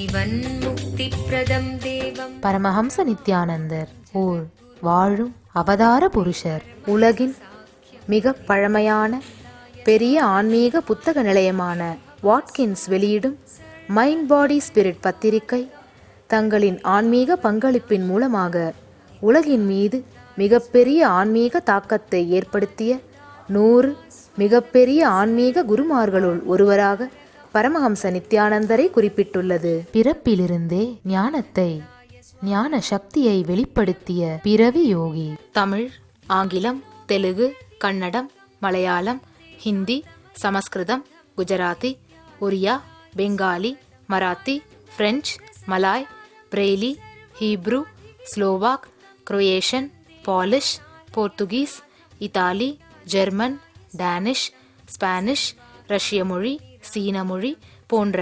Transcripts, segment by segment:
ஜீவன் முக்தி பிரதம் தேவம். பரமஹம்ச நித்யானந்தர் ஓர் வாழும் அவதார புருஷர். உலகின் மிக பழமையான பெரிய ஆன்மீக புத்தக நிலையமான வாட்கின்ஸ் வெளியிடும் மைண்ட் பாடி ஸ்பிரிட் பத்திரிகை தங்களின் ஆன்மீக பங்களிப்பின் மூலமாக உலகின் மீது மிகப்பெரிய ஆன்மீக தாக்கத்தை ஏற்படுத்திய 100 மிகப்பெரிய ஆன்மீக குருமார்களுள் ஒருவராக பரமஹம்ச நித்யானந்தரை குறிப்பிட்டுள்ளது. பிறப்பிலிருந்தே ஞானத்தை ஞான சக்தியை வெளிப்படுத்திய பிறவி யோகி. தமிழ், ஆங்கிலம், Telugu, Kannada, Malayalam, Hindi, Sanskrit, Gujarati, Oriya, Bengali, Marathi, French, Malay, Braille, Hebrew, Slovak, Croatian, Polish, Portuguese, Italy, German, Danish, Spanish, ரஷ்ய மொழி, சீன மொழி போன்ற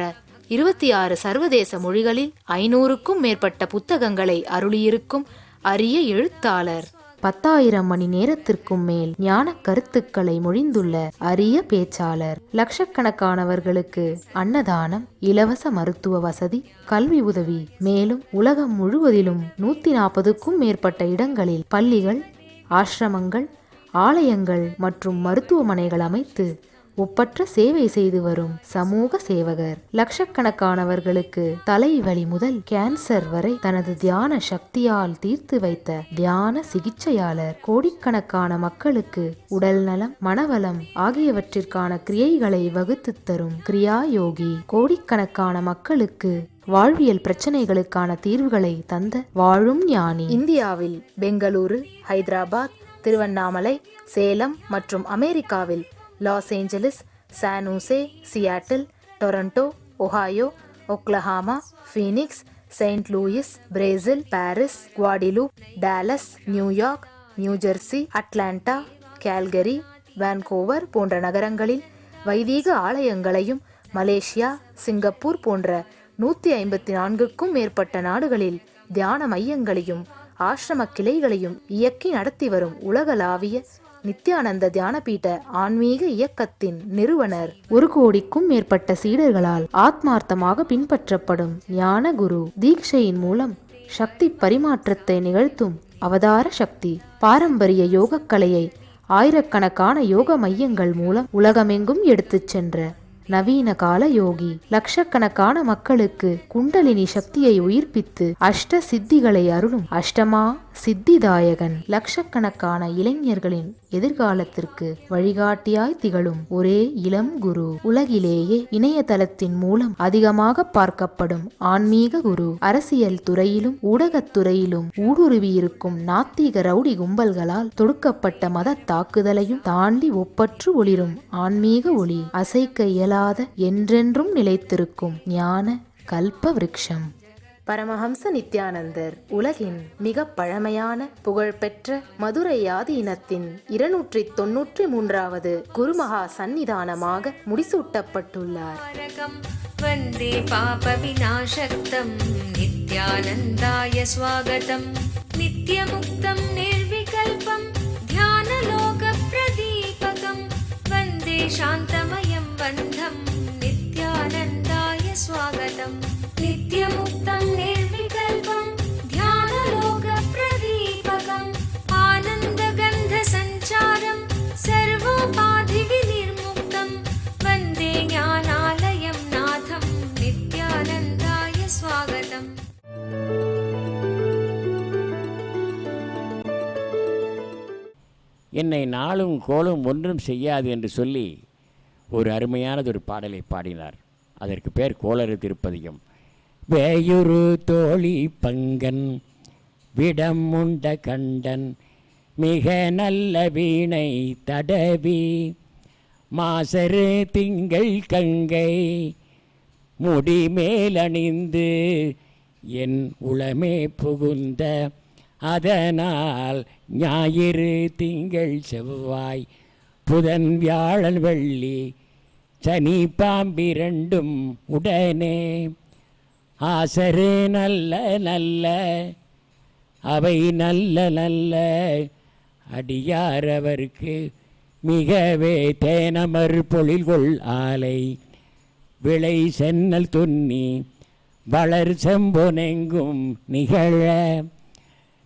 26 சர்வதேச மொழிகளில் 500க்கும் மேற்பட்ட புத்தகங்களை அருளியிருக்கும் அரிய எழுத்தாளர். 10,000 மணி நேரத்திற்கும் மேல் ஞான கருத்துக்களை மொழிந்துள்ள அரிய பேச்சாளர். லட்சக்கணக்கானவர்களுக்கு அன்னதானம், இலவச மருத்துவ வசதி, கல்வி உதவி, மேலும் உலகம் முழுவதிலும் 140க்கும் மேற்பட்ட இடங்களில் பள்ளிகள், ஆசிரமங்கள், ஆலயங்கள் மற்றும் மருத்துவமனைகள் அமைத்து ஒப்பற்ற சேவை செய்து வரும் சமூக சேவகர். லட்சக்கணக்கானவர்களுக்கு தலைவலி முதல் கேன்சர் வரை தனது தியான சக்தியால் தீர்த்து வைத்த தியான சிகிச்சையாளர். கோடிக்கணக்கான மக்களுக்கு உடல் நலம், மனவளம் ஆகியவற்றிற்கான கிரியைகளை வகுத்து தரும் கிரியா யோகி. கோடிக்கணக்கான மக்களுக்கு வாழ்வியல் பிரச்சனைகளுக்கான தீர்வுகளை தந்த வாழும் ஞானி. இந்தியாவில் பெங்களூரு, ஹைதராபாத், திருவண்ணாமலை, சேலம் மற்றும் அமெரிக்காவில் Los Angeles, San Jose, Seattle, Toronto, Ohio, Oklahoma, Phoenix, Saint Louis, Brazil, Paris, Guadeloupe, Dallas, New York, New Jersey, Atlanta, Calgary, Vancouver போன்ற நகரங்களில் வைதீக ஆலயங்களையும், மலேசியா, சிங்கப்பூர் போன்ற 154க்கும் மேற்பட்ட நாடுகளில் தியான மையங்களையும் ஆசிரம கிளைகளையும் இயக்கி நடத்தி வரும் உலகளாவிய நித்யானந்த தியானபீட ஆன்மீக இயக்கத்தின் நிறுவனர். 1 கோடிக்கும் மேற்பட்ட சீடர்களால் ஆத்மார்த்தமாக பின்பற்றப்படும் ஞான குரு. தீட்சையின் மூலம் சக்தி பரிமாற்றத்தை நிகழ்த்தும் அவதார சக்தி. பாரம்பரிய யோகக்கலையை ஆயிரக்கணக்கான யோக மையங்கள் மூலம் உலகமெங்கும் எடுத்துச் சென்ற நவீன கால யோகி. லட்சக்கணக்கான மக்களுக்கு குண்டலினி சக்தியை உயிர்ப்பித்து அஷ்ட சித்திகளை அருளும் அஷ்டமா சித்திதாயகன். லட்சக்கணக்கான இளைஞர்களின் எதிர்காலத்திற்கு வழிகாட்டியாய் திகழும் ஒரே இளம் குரு. உலகிலேயே இணையதளத்தின் மூலம் அதிகமாக பார்க்கப்படும் ஆன்மீக குரு. அரசியல் துறையிலும் ஊடகத்துறையிலும் ஊடுருவியிருக்கும் நாத்திக ரவுடி கும்பல்களால் தொடுக்கப்பட்ட மத தாக்குதலையும் தாண்டி ஒப்பற்று ஒளிரும் ஆன்மீக ஒளி. அசைக்க இயலாத என்றென்றும் நிலைத்திருக்கும் ஞான கல்ப விருட்சம். பரமஹம்ச நித்யானந்தர் உலகின் மிக பழமையான புகழ்பெற்ற மதுரை ஆதீனத்தின் 293வது குருமகா சந்நிதானமாக முடிசூட்டப்பட்டுள்ளார். வந்தே பாப விநாசக்தம் நித்யானந்தாய ஸ்வாகதம். நித்யமுக்தம் நிர்விகல்பம் தியானலோக பிரதீபகம். வந்தே சாந்தமயம் பந்தம் நித்யானந்தாய ஸ்வாகதம். நித்யமுக்தம் நிர்விகல்பம் தியானலோக பிரதீபகம். ஆனந்தகந்த சஞ்சாரம் சர்வோபாதி விநிர்முக்தம். வந்தே ஞானாலயம் நாதம் நித்யானந்தாய ஸ்வாகதம். என்னை நாளும் கோலும் ஒன்றும் செய்யாது என்று சொல்லி ஒரு அருமையானதொரு பாடலை பாடினார். அதற்கு பேர் கோளறு திருப்பதிகம். வேயுரு தோழி பங்கன் விடம் உண்ட கண்டன் மிக நல்ல வீணை தடவி மாசரு திங்கள் கங்கை முடி மேலணிந்து என் உளமே புகுந்த அதனால் ஞாயிறு திங்கள் செவ்வாய் புதன் வியாழன் வெள்ளி சனி பாம்பிரண்டும் உடனே ஆசரு நல்ல நல்ல அவை நல்ல நல்ல அடியாரவர்க்கு மிகவே தேனமர் பொழில்கொள் ஆலை விளை சென்னல் துன்னி வளர் செம்பொனெங்கும் நிகழ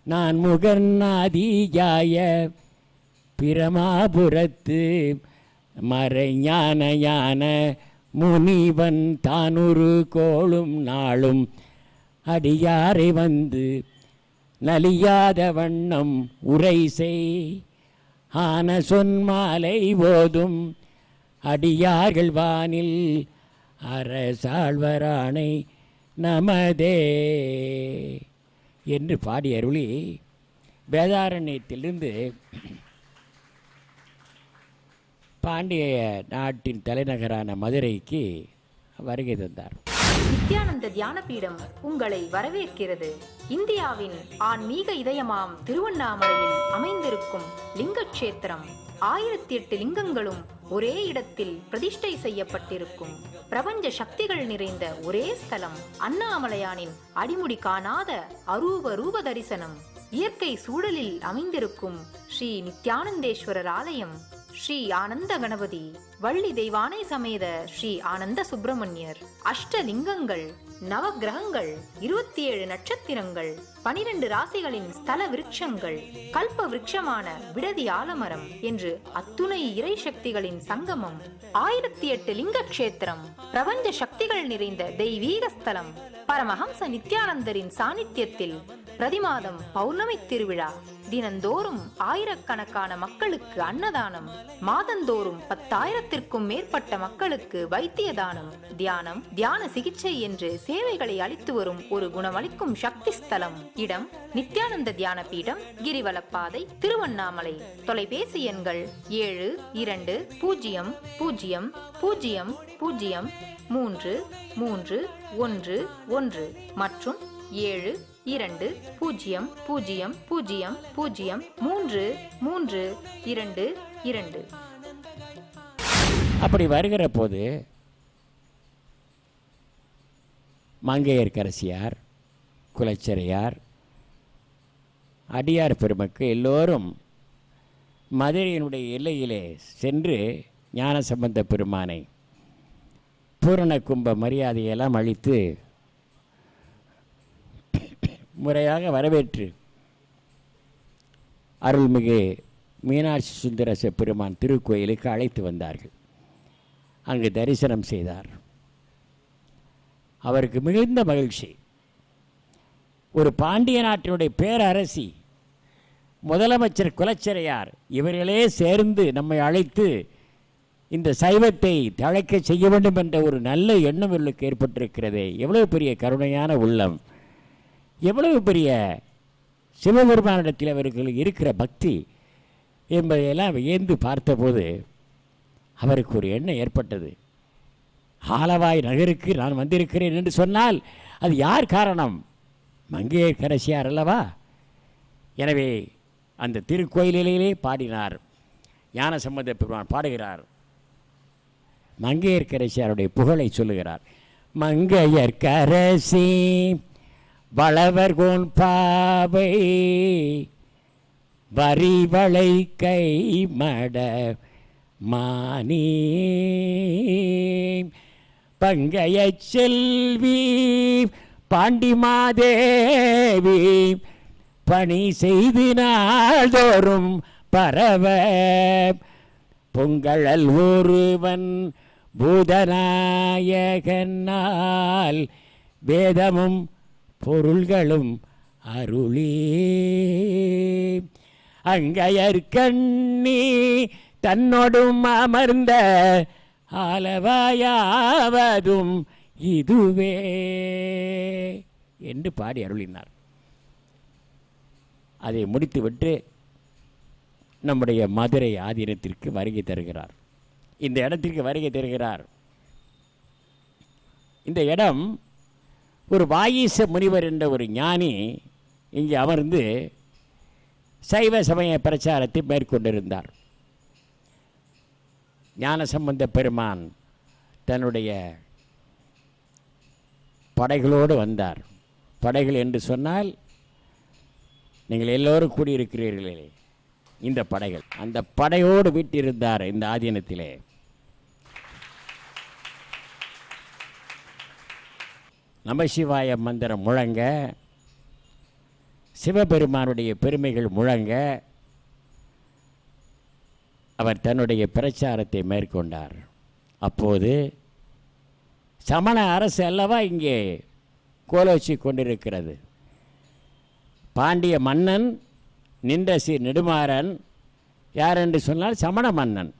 நான் முகநாதியாய பிரமாபுரத்து மறைஞான ஞான முனிவன் தானுரு கோளும் நாளும் அடியாரை வந்து நலியாத வண்ணம் உரை செய் ஆன சொன்மாலை போதும் அடியார்கள் வானில் அரசாழ்வரானை நமதே என்று பாடி அருளி வேதாரண்யத்திலிருந்து பாண்டிய நாட்டின் தலைநகரான மதுரைக்கு வருகை தந்தார். நித்யானந்த தியானபீடம் உங்களை வரவேற்கிறது. இந்தியாவின் ஆன்மீக இதயமாம் திருவண்ணாமலையில் அமைந்திருக்கும் லிங்கக்ஷேத்திரம் 1008 லிங்கங்களும் ஒரே இடத்தில் பிரதிஷ்டை செய்யப்பட்டிருக்கும் பிரபஞ்ச சக்திகள் நிறைந்த ஒரே ஸ்தலம். அண்ணாமலையானின் அடிமுடி காணாத அரூப ரூப தரிசனம். இயற்கை சூழலில் அமைந்திருக்கும் ஸ்ரீ நித்யானந்தேஸ்வரர் ஆலயம். ஸ்ரீ ஆனந்த கணபதி, வள்ளி தெய்வானை சமேத ஸ்ரீ ஆனந்த சுப்பிரமணியர், அஷ்டலிங்கங்கள், நவகிரகங்கள், 27 நட்சத்திரங்கள், 12 ராசிகளின் ஸ்தல விருட்சங்கள், கல்ப விருட்சமான விடதி ஆலமரம் என்று அத்துணை இறை சக்திகளின் சங்கமம். 1008 லிங்க கஷேத்திரம், பிரபஞ்ச சக்திகள் நிறைந்த தெய்வீக ஸ்தலம். பரமஹம்ச நித்யானந்தரின் சாநித்தியத்தில் பிரதிமாதம் பௌர்ணமி திருவிழா. தினந்தோறும் ஆயிரக்கணக்கான மக்களுக்கு அன்னதானம். மாதந்தோறும் 10,000த்திற்கும் மேற்பட்ட மக்களுக்கு வைத்திய தானம், தியானம், தியான சிகிச்சை என்று சேவைகளை அளித்து வரும் ஒரு குணமளிக்கும் சக்தி ஸ்தலம். இடம் நித்யானந்த தியான பீடம், கிரிவலப்பாதை, திருவண்ணாமலை. தொலைபேசி எண்கள் 7200003311 மற்றும் 7200003322. அப்படி வருகிற போது மங்கையர்க்கரசியார், குலச்சிறையார், அடியார் பெருமக்கு எல்லோரும் மதுரையினுடைய எல்லையிலே சென்று ஞானசம்பந்த பெருமானை பூரண கும்ப மரியாதையெல்லாம் அளித்து முறையாக வரவேற்று அருள்மிகு மீனாட்சி சுந்தரச பெருமான் திருக்கோயிலுக்கு அழைத்து வந்தார்கள். அங்கு தரிசனம் செய்தார். அவருக்கு மிகுந்த மகிழ்ச்சி. ஒரு பாண்டிய நாட்டினுடைய பேரரசி, முதலமைச்சர் குலச்சிறையார் இவர்களே சேர்ந்து நம்மை அழைத்து இந்த சைவத்தை தழைக்க செய்ய வேண்டும் என்ற ஒரு நல்ல எண்ணம் இவர்களுக்கு ஏற்பட்டிருக்கிறதே. எவ்வளவு பெரிய கருணையான உள்ளம், எவ்வளவு பெரிய சிவபெருமானிடத்தில் அவர்களுக்கு இருக்கிற பக்தி என்பதையெல்லாம் வியந்து பார்த்தபோது அவருக்கு ஒரு எண்ணம் ஏற்பட்டது. ஆலவாய் நகருக்கு நான் வந்திருக்கிறேன் என்று சொன்னால் அது யார் காரணம்? மங்கையர்க்கரசியார் அல்லவா? எனவே அந்த திருக்கோயிலிலே பாடினார். ஞானசம்பந்த பெருமான் பாடுகிறார். மங்கையர்க்கரசியாருடைய புகழை சொல்லுகிறார். மங்கையர்க்கரசி வளவர்கோன் பாவை வரிவளை கை மட மானி பங்கைய செல்வி பாண்டிமாதேவி பணி செய்து நாள்தோறும் பரவ பொங்கழல் ஒருவன் பூதநாயகனால் வேதமும் பொருள்களும் அருளி அங்கையர்கண்ணி தன்னோடும் அமர்ந்த ஆலவாயாவதும் இதுவே என்று பாடி அருளினார். அதை முடித்துவிட்டு நம்முடைய மதுரை ஆதீனத்திற்கு வருகை தருகிறார். இந்த இடத்திற்கு வருகை தருகிறார். இந்த இடம் ஒரு வாயீச முனிவர் என்ற ஒரு ஞானி இங்கே அமர்ந்து சைவ சமய பிரச்சாரத்தை மேற்கொண்டிருந்தார். ஞானசம்பந்த பெருமான் தன்னுடைய படைகளோடு வந்தார். படைகள் என்று சொன்னால் நீங்கள் எல்லோரும் கூடியிருக்கிறீர்களே, இந்த படைகள், அந்த படையோடு வீட்டிருந்தார் இந்த ஆதீனத்திலே. நமசிவாய மந்திரம் முழங்க, சிவபெருமானுடைய பெருமைகள் முழங்க அவர் தன்னுடைய பிரச்சாரத்தை மேற்கொண்டார். அப்போது சமண அரசு அல்லவா இங்கே கோலோச்சி கொண்டிருக்கிறது. பாண்டிய மன்னன் நின்றசி நெடுமாறன் யார் என்று சொன்னால் சமண மன்னன்.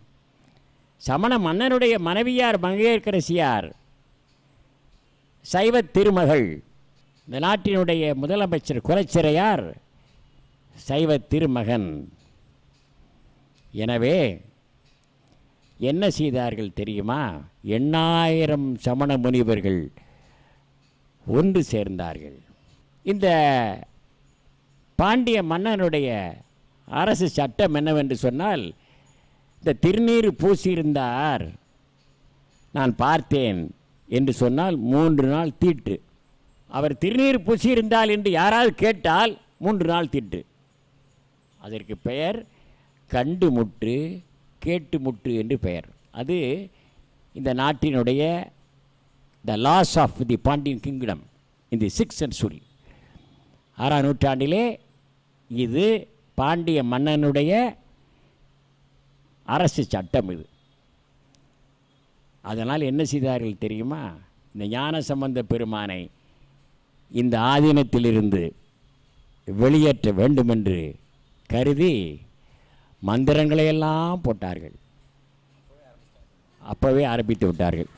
சமண மன்னனுடைய மனைவியார் மங்கையர்க்கரசியார் சைவ திருமகள். இந்த நாட்டினுடைய முதலமைச்சர் குலச்சிறையார் சைவ திருமகன். எனவே என்ன செய்தார்கள் தெரியுமா? 8000 சமண முனிவர்கள் ஒன்று சேர்ந்தார்கள். இந்த பாண்டிய மன்னனுடைய அரசு சட்டம் என்னவென்று சொன்னால், இந்த திருநீர் பூசியிருந்தார் நான் பார்த்தேன் என்று சொன்னால் 3 நாள் தீட்டு. அவர் திருநீர் பூசியிருந்தால் என்று யாராவது கேட்டால் 3 நாள் தீட்டு. அதற்கு பெயர் கண்டு முற்று கேட்டு முற்று என்று பெயர். அது இந்த நாட்டினுடைய the loss of the Pandyan kingdom in the 6th century, 6ஆம் நூற்றாண்டிலே இது பாண்டிய மன்னனுடைய அரசு சட்டம் இது. அதனால் என்ன செய்தார்கள் தெரியுமா? இந்த ஞானசம்பந்த பெருமானை இந்த ஆதீனத்திலிருந்து வெளியேற்ற வேண்டுமென்று கருதி மந்திரங்களையெல்லாம் போட்டார்கள். அப்போவே ஆரம்பித்து விட்டார்கள்.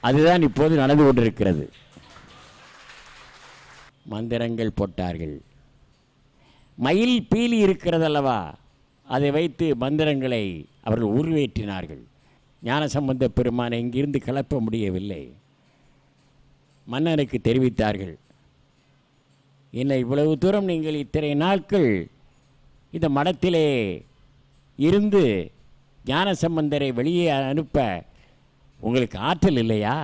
அதுதான் இப்போது நடந்து கொண்டிருக்கிறது. மந்திரங்கள் போட்டார்கள். மயில் பீலி இருக்கிறதல்லவா, அதை வைத்து மந்திரங்களை அவர்கள் உருவேற்றினார்கள். ஞானசம்பந்த பெருமானை இங்கிருந்து கிளப்ப முடியவில்லை. மன்னனுக்கு தெரிவித்தார்கள், என்னை இவ்வளவு தூரம் நீங்கள் இத்தனை நாட்கள் இந்த மடத்திலே இருந்து ஞானசம்பந்தரை வெளியே அனுப்ப உங்களுக்கு ஆற்றல் இல்லையா,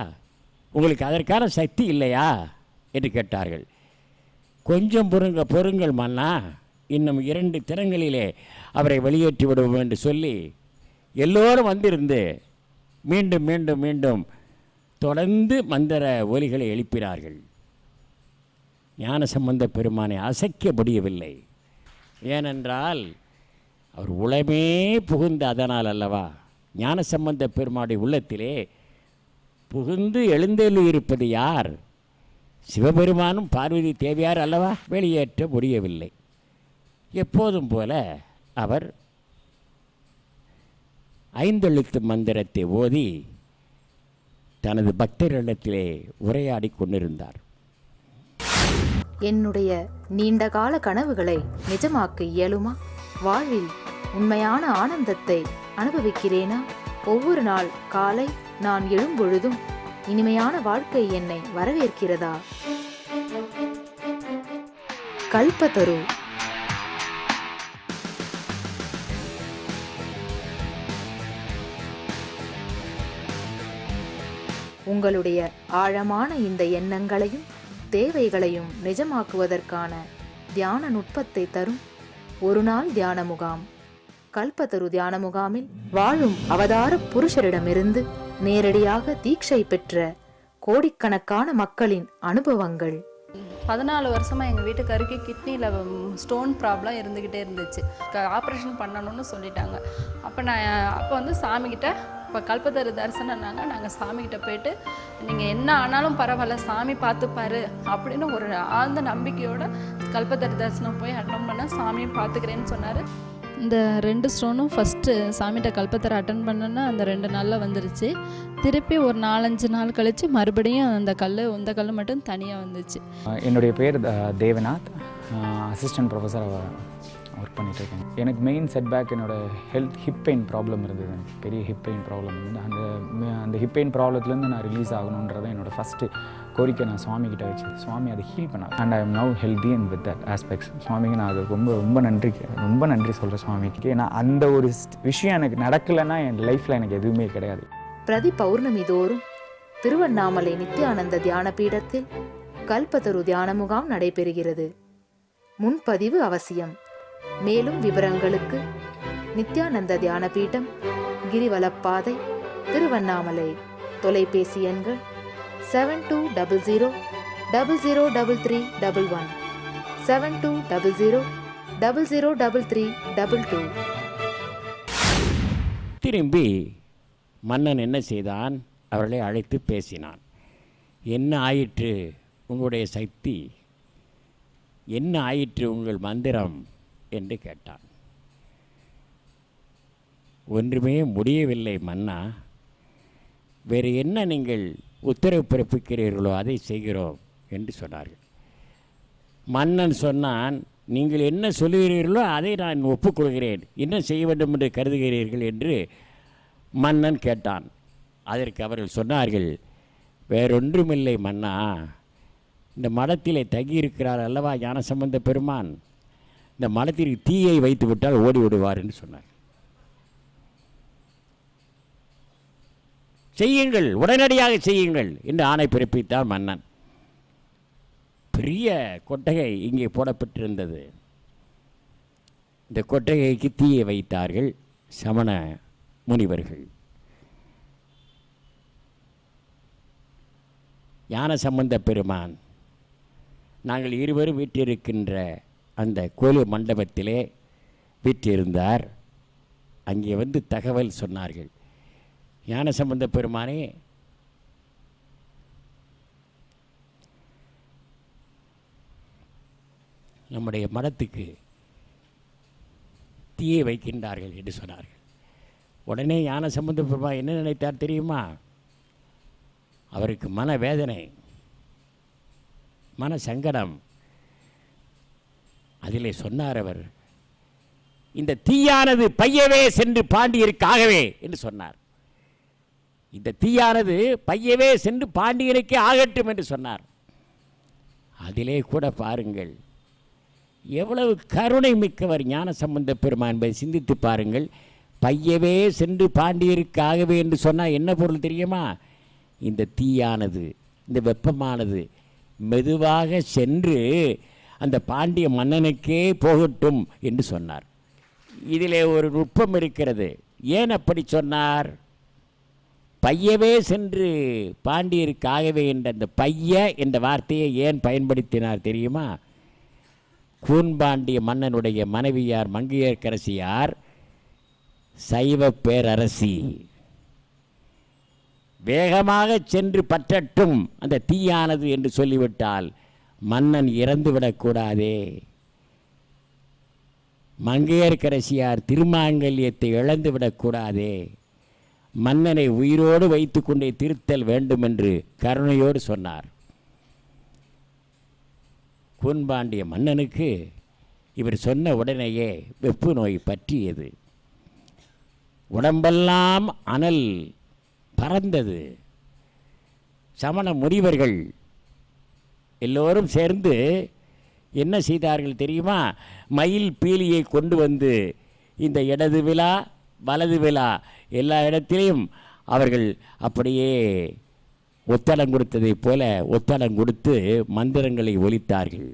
உங்களுக்கு அதற்கான சக்தி இல்லையா என்று கேட்டார்கள். கொஞ்சம் பொறுங்கள் மன்னா, இன்னும் 2 தினங்களிலே அவரை வெளியேற்றி விடுவோம் என்று சொல்லி எல்லோரும் வந்திருந்து மீண்டும் மீண்டும் மீண்டும் தொடர்ந்து மந்திர ஒலிகளை எழுப்பினார்கள். ஞானசம்பந்த பெருமானை அசைக்க முடியவில்லை. ஏனென்றால் அவர் உளமே புகுந்த அதனால் அல்லவா. ஞானசம்பந்த பெருமானுடைய உள்ளத்திலே புகுந்து எழுந்தெழு இருப்பது யார்? சிவபெருமானும் பார்வதி தேவியார் அல்லவா. வெளியேற்ற முடியவில்லை. எப்போதும் போல அவர் 5 எழுத்து மந்திரத்தை ஓதி தனது பக்தர்களிடத்திலே உரையாடி கொண்டிருந்தார். என்னுடைய நீண்டகால கனவுகளை நிஜமாக்க இயலுமா? வாழ்வில் உண்மையான ஆனந்தத்தை அனுபவிக்கிறேனா? ஒவ்வொரு நாள் காலை நான் எழும்பொழுதும் இனிமையான வாழ்க்கை என்னை வரவேற்கிறதா? கல்பத்தரு. உங்களுடைய ஆழமான இந்த எண்ணங்களையும் தேவைகளையும் நிஜமாக்குவதற்கான தியான நுட்பத்தை தரும் ஒரு நாள் தியான முகாம். கல்பத்தரு தியான முகாமில் வாழும் அவதார புருஷரிடமிருந்து நேரடியாக தீட்சை பெற்ற கோடிக்கணக்கான மக்களின் அனுபவங்கள். 14 வருஷமா எங்கள் வீட்டுக்காருக்கு கிட்னியில் ஸ்டோன் ப்ராப்ளம் இருந்துக்கிட்டே இருந்துச்சு. ஆப்ரேஷன் பண்ணணும்னு சொல்லிட்டாங்க. அப்போ வந்து சாமிக்கிட்ட இப்போ கல்பத்தரு தரிசனம்னாங்க. நாங்கள் சாமிக்கிட்ட போயிட்டு நீங்கள் என்ன ஆனாலும் பரவாயில்ல, சாமி பார்த்துப்பாரு அப்படின்னு ஒரு ஆழ்ந்த நம்பிக்கையோட கல்பத்தரு தரிசனம் போய் அட்டன் பண்ண சாமியை பார்த்துக்கிறேன்னு சொன்னார். இந்த 2 ஸ்டோனும் ஃபஸ்ட்டு சாமிகிட்ட கல்பத்தரை அட்டன் பண்ணோன்னா அந்த 2 நாளில் வந்துருச்சு. திருப்பி ஒரு 4-5 நாள் கழித்து மறுபடியும் இந்த கல் மட்டும் தனியாக வந்துச்சு. என்னுடைய பேர் தேவநாத், அசிஸ்டன்ட் ப்ரொஃபஸர் ஒர்க் பண்ணிகிட்ருக்கேன். எனக்கு மெயின் செட்பேக் என்னோடய ஹிப் பெயின் ப்ராப்ளம் இருந்தது. எனக்கு பெரிய ஹிப் பெயின் ப்ராப்ளம் இருந்தது. அந்த ஹிப் பெயின் ப்ராப்ளத்துலேருந்து நான் ரிலீஸ் ஆகணுன்றதை என்னோடய ஃபஸ்ட்டு கோரிக்கை நான் சுவாமிகிட்ட வச்சு சுவாமி அதை ஹீல் பண்ணார். And I am now healthy and with that aspects. சுவாமிக்கு நான் அது ரொம்ப நன்றி சொல்கிறேன் சுவாமிக்கு. ஏன்னா அந்த ஒரு விஷயம் எனக்கு நடக்கலைன்னா என் லைஃப்பில் எனக்கு எதுவுமே கிடையாது. பிரதி பௌர்ணமி தோறும் திருவண்ணாமலை நித்யானந்த தியான பீடத்தில் கல்பத்தரு தியான முகாம் நடைபெறுகிறது. முன்பதிவு அவசியம். மேலும் விவரங்களுக்கு நித்யானந்த தியான பீடம், கிரிவலப்பாதை, திருவண்ணாமலை. தொலைபேசி எண்கள் 7200003311, 7200003322. திரும்பி மன்னன் என்ன செய்தான்? அவர்களை அழைத்து பேசினான். என்ன ஆயிற்று உங்களுடைய சக்தி, என்ன ஆயிற்று உங்கள் மந்திரம் என்று கேட்டான். ஒன்றுமே முடியவில்லை மன்னா, வேறு என்ன நீங்கள் உத்தரவு பிறப்பிக்கிறீர்களோ அதை செய்கிறோம் என்று சொன்னார்கள். மன்னன் சொன்னான், நீங்கள் என்ன சொல்லுகிறீர்களோ அதை நான் ஒப்புக்கொள்கிறேன், என்ன செய்ய வேண்டும் என்று கருதுகிறீர்கள் என்று மன்னன் கேட்டான். அதற்கு அவர்கள் சொன்னார்கள், வேறொன்றுமில்லை மன்னா, இந்த மடத்திலே தங்கியிருக்கிறார் அல்லவா ஞானசம்பந்த பெருமான், இந்த மடத்திற்கு தீயை வைத்து விட்டால் ஓடி விடுவார் என்று சொன்னார். செய்யுங்கள், உடனடியாக செய்யுங்கள் என்று ஆணை பிறப்பித்தார் மன்னன். பெரிய கொட்டகை இங்கே போடப்பட்டிருந்தது. இந்த கொட்டகைக்கு தீயை வைத்தார்கள் சமண முனிவர்கள். ஞானசம்பந்த பெருமான் நாங்கள் இருவரும் வீற்றிருக்கின்ற அந்த கோயில் மண்டபத்திலே வீற்றிருந்தார். அங்கே வந்து தகவல் சொன்னார்கள், ஞானசம்பந்த பெருமானே, நம்முடைய மடத்துக்கு தீயை வைக்கின்றார்கள் என்று சொன்னார்கள். உடனே ஞானசம்பந்த பெருமான் என்ன நினைத்தார் தெரியுமா? அவருக்கு மனவேதனை, மன சங்கடம். அதிலே சொன்னார் அவர், இந்த தீயானது பையவே சென்று பாண்டியருக்காகவே என்று சொன்னார். இந்த தீயானது பையவே சென்று பாண்டியனுக்கே ஆகட்டும் என்று சொன்னார். அதிலே கூட பாருங்கள், எவ்வளவு கருணை மிக்கவர் ஞானசம்பந்த பெருமான் என்பதை சிந்தித்து பாருங்கள். பையவே சென்று பாண்டியருக்காகவே என்று சொன்னால் என்ன பொருள் தெரியுமா? இந்த தீயானது, இந்த வெப்பமானது மெதுவாக சென்று அந்த பாண்டிய மன்னனுக்கே போகட்டும் என்று சொன்னார். இதிலே ஒரு நுட்பம் இருக்கிறது. ஏன் அப்படி சொன்னார்? பையவே சென்று பாண்டியருக்காகவே என்ற அந்த பைய என்ற வார்த்தையை ஏன் பயன்படுத்தினார் தெரியுமா? கூன்பாண்டிய மன்னனுடைய மனைவியார் மங்கையர்க்கரசியார் சைவ பேரரசி. வேகமாக சென்று பற்றட்டும் அந்த தீயானது என்று சொல்லிவிட்டால் மன்னன் இறந்துவிடக்கூடாதே. மங்கையர்க்கரசியார் திருமாங்கல்யத்தை இழந்துவிடக்கூடாதே. மன்னனை உயிரோடு வைத்து கொண்டே திருத்தல் வேண்டும் என்று கருணையோடு சொன்னார். கூன்பாண்டிய மன்னனுக்கு இவர் சொன்ன உடனேயே வெப்பு நோய் பற்றியது. உடம்பெல்லாம் அனல் பறந்தது. சமண முனிவர்கள் எல்லோரும் சேர்ந்து என்ன செய்தார்கள் தெரியுமா? மயில் பீலியை கொண்டு வந்து இந்த இடது விழா வலது விழா எல்லா இடத்திலையும் அவர்கள் அப்படியே ஒத்தடம் கொடுத்ததைப் போல ஒத்தடம் கொடுத்து மந்திரங்களை ஒலித்தார்கள்.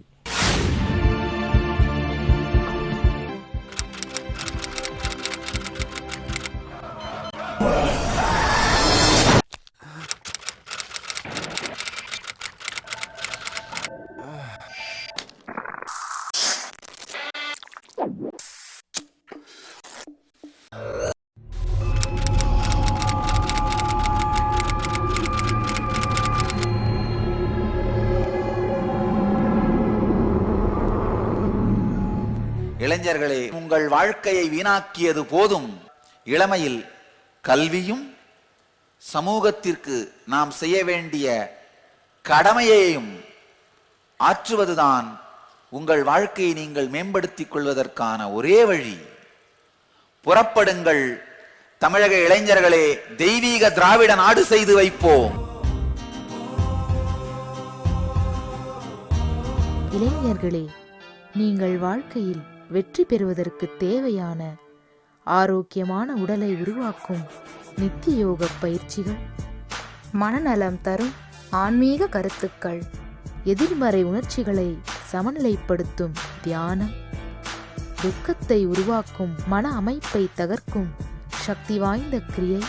இளைஞர்களே, உங்கள் வாழ்க்கையை வீணாக்கியது போதும். இளமையில் கல்வியும் சமூகத்திற்கு நாம் செய்ய வேண்டிய கடமையையும் ஆற்றுவதுதான் உங்கள் வாழ்க்கையை நீங்கள் மேம்படுத்திக் கொள்வதற்கான ஒரே வழி. புறப்படுங்கள் தமிழக இளைஞர்களே, தெய்வீக திராவிட நாடு செய்து வைப்போம். இளைஞர்களே, நீங்கள் வாழ்க்கையில் வெற்றி பெறுவதற்கு தேவையான ஆரோக்கியமான உடலை உருவாக்கும் நித்திய யோக பயிற்சிகள், மனநலம் தரும் ஆன்மீக கருத்துக்கள், எதிர்மறை உணர்ச்சிகளை சமநிலைப்படுத்தும் தியானம், துக்கத்தை உருவாக்கும் மன அமைப்பை தகர்க்கும் சக்தி வாய்ந்த கிரியை,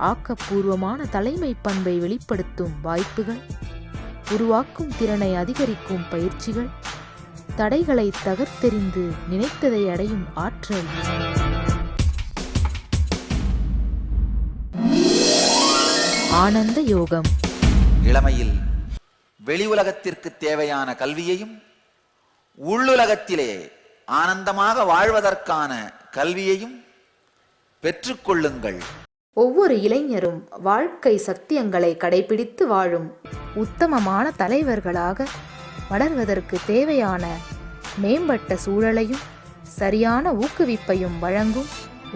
ஆக்கப்பூர்வமான தலைமை பண்பை வெளிப்படுத்தும் வாய்ப்புகள், உருவாக்கும் திறனை அதிகரிக்கும் பயிற்சிகள், தடைகளை தகர்த்தெறிந்து நினைத்ததை அடையும் ஆற்றல். ஆனந்த யோகம். இளமையில் வெளி உலகத்திற்கு தேவையான கல்வியையும் உள்ளுலகத்திலே ஆனந்தமாக வாழ்வதற்கான கல்வியையும் பெற்றுக்கொள்ளுங்கள். ஒவ்வொரு இளைஞரும் வாழ்க்கை சத்தியங்களை கடைபிடித்து வாழும் உத்தமமான தலைவர்களாக வளர்வதற்கு தேவையான மேம்பட்ட சூழலையும் சரியான ஊக்குவிப்பையும் வழங்கும்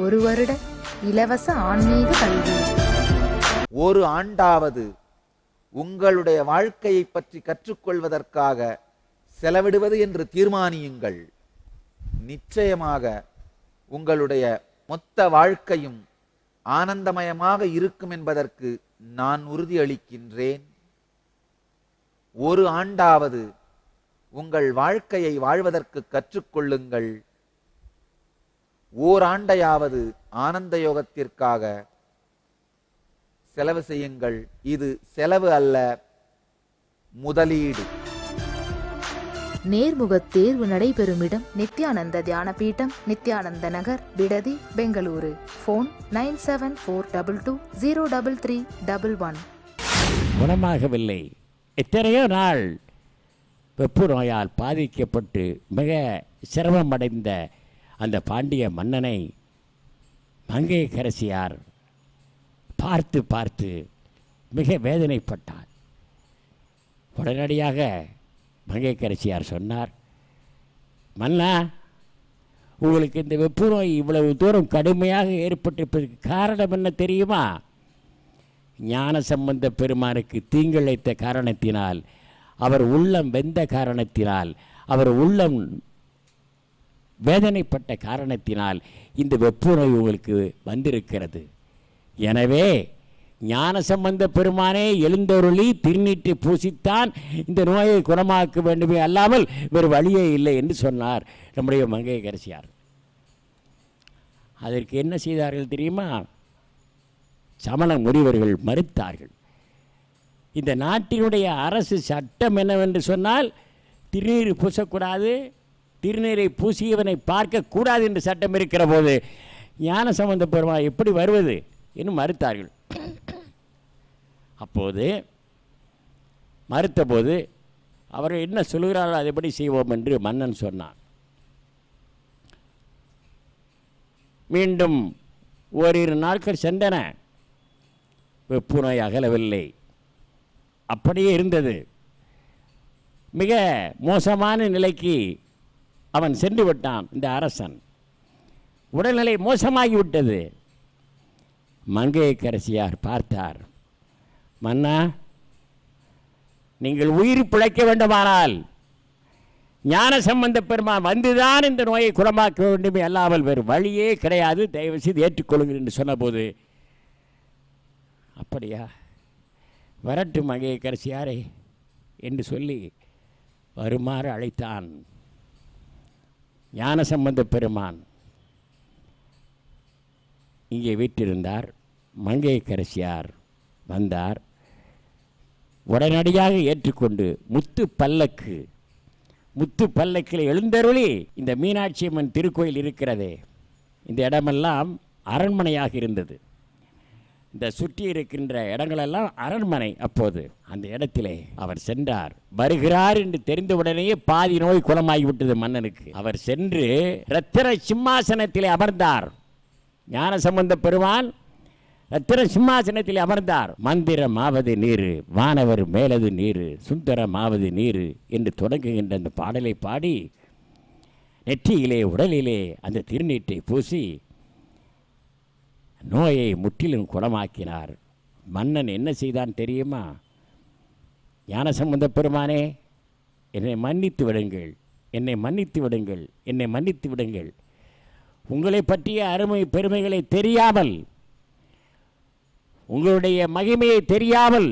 1 வருட இலவச ஆன்மீக கல்வி. ஒரு ஆண்டாவது உங்களுடைய வாழ்க்கையை பற்றி கற்றுக்கொள்வதற்காக செலவிடுவது என்று தீர்மானியுங்கள். நிச்சயமாக உங்களுடைய மொத்த வாழ்க்கையும் ஆனந்தமயமாக இருக்கும் என்பதற்கு நான் உறுதியளிக்கின்றேன். ஒரு ஆண்டாவது உங்கள் வாழ்க்கையை வாழ்வதற்கு கற்றுக்கொள்ளுங்கள். ஓராண்டையாவது ஆனந்த யோகத்திற்காக செலவு செய்யுங்கள். இது செலவு அல்ல, முதலீடு. நேர்முக தேர்வு நடைபெறும் இடம் நித்யானந்த தியான பீடம், நித்யானந்த நகர், பிடதி, பெங்களூரு. ஃபோன் 9742203311. குணமாகவில்லை. எத்தனையோ நாள் வெப்பு நோயால் பாதிக்கப்பட்டு மிக சிரமமடைந்த அந்த பாண்டிய மன்னனை மங்கையர்க்கரசியார் பார்த்து பார்த்து மிக வேதனைப்பட்டார். உடனடியாக மங்கையர்க்கரசியார் சொன்னார், மன்னா, உங்களுக்கு இந்த வெப்பு நோய் இவ்வளவு தூரம் கடுமையாக ஏற்பட்டிருப்பதற்கு காரணம் என்ன தெரியுமா? ஞானசம்பந்த பெருமானுக்கு தீங்கிழைத்த காரணத்தினால், அவர் உள்ளம் வெந்த காரணத்தினால், அவர் உள்ளம் வேதனைப்பட்ட காரணத்தினால் இந்த வெப்பு நோய் உங்களுக்கு வந்திருக்கிறது. எனவே ஞானசம்பந்த பெருமானே எழுந்தருளி திருநீட்டை பூசித்தான் இந்த நோயை குணமாக்க வேண்டுமே அல்லாமல் வேறு வழியே இல்லை என்று சொன்னார் நம்முடைய மங்கையர்க்கரசியார். அதற்கு என்ன செய்தார்கள் தெரியுமா? சமண முனிவர்கள் மறுத்தார்கள். இந்த நாட்டினுடைய அரசு சட்டம் என்னவென்று சொன்னால், திருநீர் பூசக்கூடாது, திருநீரை பூசியவனை பார்க்கக்கூடாது என்று சட்டம் இருக்கிற போது ஞானசம்பந்த பெருமான் எப்படி வருவது என்று மறுத்தார்கள். அப்போது மறுத்தபோது அவர் என்ன சொல்கிறார்கள் அதைப்படி செய்வோம் என்று மன்னன் சொன்னான். மீண்டும் ஓரிரு நாட்கள் சென்றன. வெப்பு நோய் அகலவில்லை, அப்படியே இருந்தது. மிக மோசமான நிலைக்கு அவன் சென்று விட்டான். இந்த அரசன் உடல்நிலை மோசமாகிவிட்டது. மங்கையர்க்கரசியார் பார்த்தார், மன்னா, நீங்கள் உயிர் பிழைக்க வேண்டுமானால் ஞானசம்பந்த பெருமான் வந்துதான் இந்த நோயை குணமாக்க வேண்டுமே அல்லாமல் வேறு வழியே கிடையாது, தயவு செய்து ஏற்றுக்கொள்ளுங்கள் என்று சொன்னபோது, அப்படியா, வரட்டும் மங்கையர்க்கரசியாரே என்று சொல்லி வருமாறு அழைத்தான். ஞானசம்பந்த பெருமான் இங்கே வீற்றிருந்தார். மங்கையர்க்கரசியார் வந்தார். உடனடியாக ஏற்றுக்கொண்டு முத்து பல்லக்கில் எழுந்தருளி, இந்த மீனாட்சி அம்மன் திருக்கோயில் இருக்கிறதே, இந்த இடமெல்லாம் அரண்மனையாக இருந்தது. இந்த சுற்றி இருக்கின்ற இடங்களெல்லாம் அரண்மனை. அப்போது அந்த இடத்திலே அவர் சென்றார். வருகிறார் என்று தெரிந்தவுடனேயே பாதி நோய் குணமாகிவிட்டது மன்னனுக்கு. அவர் சென்று ரத்தின சிம்மாசனத்திலே அமர்ந்தார். ஞானசம்பந்த பெருமான் ரத்தின சிம்மாசனத்தில் அமர்ந்தார். மந்திரமாவது நீரு, வானவர் மேலது நீரு, சுந்தரமாவது நீரு என்று தொடங்குகின்ற அந்த பாடலை பாடி நெற்றியிலே உடலிலே அந்த திருநீற்றை பூசி நோயை முற்றிலும் குணமாக்கினார். மன்னன் என்ன செய்தான் தெரியுமா? ஞானசம்பந்த பெருமானே, என்னை மன்னித்து விடுங்கள், என்னை மன்னித்து விடுங்கள், என்னை மன்னித்து விடுங்கள். உங்களை பற்றிய அருமை பெருமைகளை தெரியாமல், உங்களுடைய மகிமையை தெரியாமல்,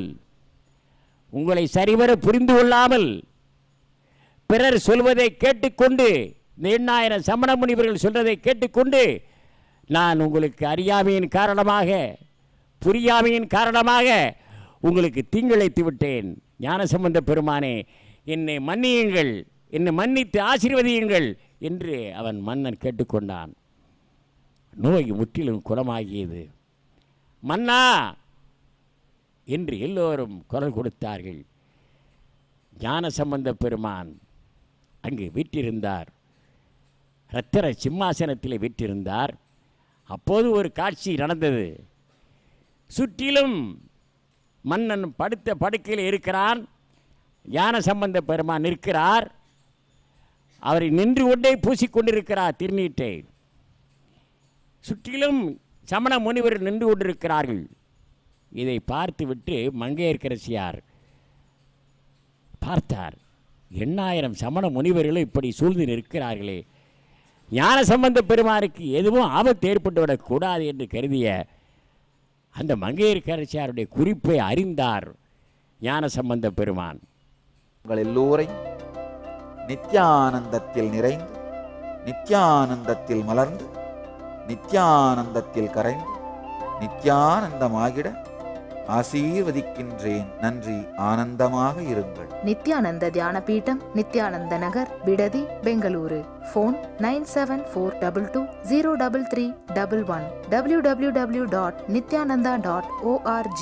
உங்களை சரிவர புரிந்து கொள்ளாமல், பிறர் சொல்வதை கேட்டுக்கொண்டு, 2000 சமண முனிவர்கள் சொல்வதை கேட்டுக்கொண்டு நான் உங்களுக்கு அறியாமையின் காரணமாக, புரியாமையின் காரணமாக உங்களுக்கு தீங்கிழைத்து விட்டேன். ஞானசம்பந்த பெருமானே, என்னை மன்னியுங்கள், என்னை மன்னித்து ஆசீர்வதியுங்கள் என்று அவன் மன்னன் கேட்டுக்கொண்டான். நோய் முற்றிலும் குணமாகியது. மன்னா என்று எல்லோரும் குரல் கொடுத்தார்கள். ஞானசம்பந்த பெருமான் அங்கு வீற்றிருந்தார். ரத்தின சிம்மாசனத்தில் வீற்றிருந்தார். அப்போது ஒரு காட்சி நடந்தது. சுற்றிலும் மன்னன் படுத்த படுக்கையில் இருக்கிறான். ஞானசம்பந்த பெருமான் நிற்கிறார். அவரை நின்று கொண்டே பூசிக்கொண்டிருக்கிறார் திருநீட்டை. சுற்றிலும் சமண முனிவர் நின்று கொண்டிருக்கிறார்கள். இதை பார்த்துவிட்டு மங்கையர்க்கரசியார் பார்த்தார். 8000 சமண முனிவர்களும் இப்படி சூழ்ந்து நிற்கிறார்களே, ஞானசம்பந்த பெருமானுக்கு எதுவும் ஆபத்து ஏற்பட்டுவிடக்கூடாது என்று கருதிய அந்த மங்கையர்க்கரசியாருடைய குறிப்பை அறிந்தார் ஞானசம்பந்த பெருமான். உங்கள் எல்லோரையும் நித்யானந்தத்தில் நிறைந்து, நித்யானந்தத்தில் மலர்ந்து, நித்யானந்தத்தில் கரைந்து, நித்யானந்தமாகிட ஆசீர்வதிக்கின்றேன். நன்றி. ஆனந்தமாக இருங்கள். நித்யானந்த தியான பீடம், நித்யானந்த நகர், பிடதி, பெங்களூரு. ஃபோன் 9742203311. www.nityananda.org.